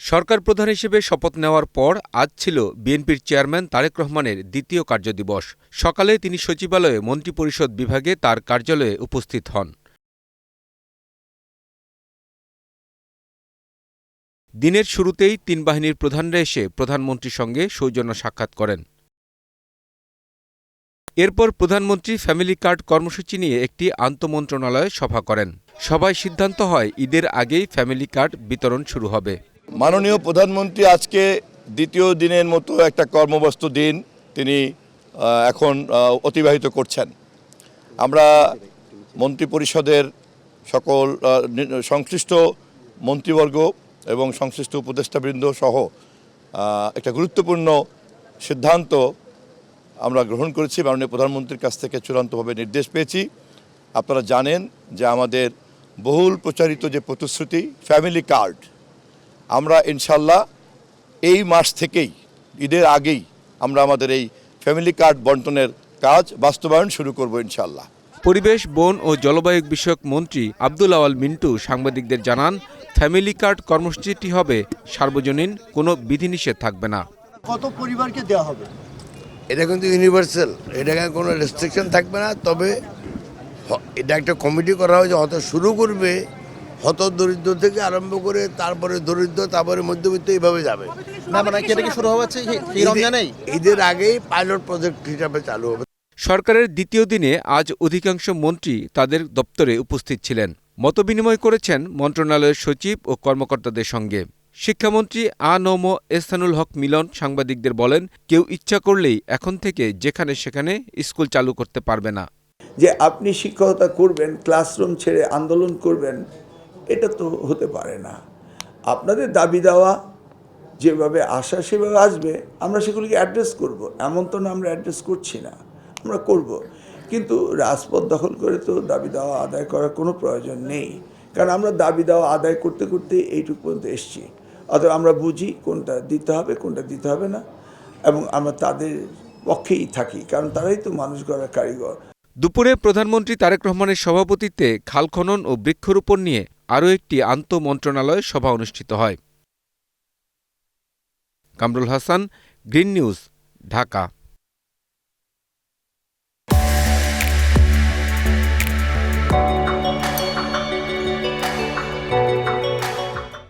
সরকার প্রধান হিসেবে শপথ নেওয়ার পর আজ ছিল বিএনপির চেয়ারম্যান তারেক রহমানের দ্বিতীয় কার্যদিবস। সকালে তিনি সচিবালয়ে মন্ত্রিপরিষদ বিভাগে তার কার্যালয়ে উপস্থিত হন। দিনের শুরুতেই তিন বাহিনীর প্রধানরা এসে প্রধানমন্ত্রীর সঙ্গে সৌজন্য সাক্ষাৎ করেন। এরপর প্রধানমন্ত্রী ফ্যামিলি কার্ড কর্মসূচি নিয়ে একটি আন্তঃমন্ত্রণালয় সভা করেন। সভায় সিদ্ধান্ত হয় ঈদের আগেই ফ্যামিলি কার্ড বিতরণ শুরু হবে। মাননীয় প্রধানমন্ত্রী আজকে দ্বিতীয় দিনের মতো একটা কর্মব্যস্ত দিন তিনি এখন অতিবাহিত করছেন। আমরা মন্ত্রিপরিষদের সকল সংশ্লিষ্ট মন্ত্রীবর্গ এবং সংশ্লিষ্ট উপদেষ্টাবৃন্দ সহ একটা গুরুত্বপূর্ণ সিদ্ধান্ত আমরা গ্রহণ করেছি। মাননীয় প্রধানমন্ত্রীর কাছ থেকে চূড়ান্তভাবে নির্দেশ পেয়েছি। আপনারা জানেন যে আমাদের বহুল প্রচারিত যে প্রতিশ্রুতি ফ্যামিলি কার্ড, আমরা ইনশাল্লাহ এই মাস থেকেই ঈদের আগেই আমরা আমাদের এই ফ্যামিলি কার্ড বণ্টনের কাজ বাস্তবায়ন শুরু করব ইনশাল্লাহ। পরিবেশ, বন ও জলবায়ু বিষয়ক মন্ত্রী আব্দুল আওয়াল মিন্টু সাংবাদিকদের জানান, ফ্যামিলি কার্ড কর্মসূচিটি হবে সার্বজনীন, কোনো বিধিনিষেধ থাকবে না। কত পরিবারকে দেওয়া হবে? এটা কিন্তু ইউনিভার্সাল, এটাকে কোনো রেস্ট্রিকশন থাকবে না। তবে এটা একটা কমিটি করা হয়েছে, হয়তো শুরু করবে হত দরিদ্র থেকে আরম্ভ করে তারপরে দরিদ্র, তারপরে মধ্যবিত্ত, এইভাবে যাবে। না মানে এটা কি শুরু হচ্ছে এই রমজানেই? ঈদের আগেই পাইলট প্রজেক্ট হিসাবে চালু হবে। সরকারের দ্বিতীয় দিনে আজ অধিকাংশ মন্ত্রী তাদের দপ্তরে উপস্থিত ছিলেন। মতবিনিময় করেছেন মন্ত্রণালয়ের সচিব ও কর্মকর্তাদের সঙ্গে। শিক্ষামন্ত্রী আ.ন.ম এহসানুল হক মিলন সাংবাদিকদের বলেন, কেউ ইচ্ছা করলেই এখন থেকে যেখানে সেখানে স্কুল চালু করতে পারবে না। যে আপনি শিক্ষকতা করবেন, ক্লাসরুম ছেড়ে আন্দোলন করবেন, এটা তো হতে পারে না। আপনাদের দাবি দেওয়া যেভাবে আসা সেভাবে আসবে, আমরা সেগুলিকে অ্যাড্রেস করব। এমন তো না আমরা অ্যাড্রেস করছি না, আমরা করব। কিন্তু রাজপথ দখল করে তো দাবি দেওয়া আদায় করার কোনো প্রয়োজন নেই, কারণ আমরা দাবি দেওয়া আদায় করতে করতে এইটুকু পর্যন্ত এসছি। অতএব আমরা বুঝি কোনটা দিতে হবে কোনটা দিতে হবে না, এবং আমরা তাদের পক্ষেই থাকি, কারণ তারাই তো মানুষ গড়ার কারিগর। দুপুরে প্রধানমন্ত্রী তারেক রহমানের সভাপতিত্বে খাল খনন ও বৃক্ষরোপণ নিয়ে আরও একটি আন্তঃমন্ত্রণালয় সভা অনুষ্ঠিত হয়। Kamrul Hasan, green news, Dhaka.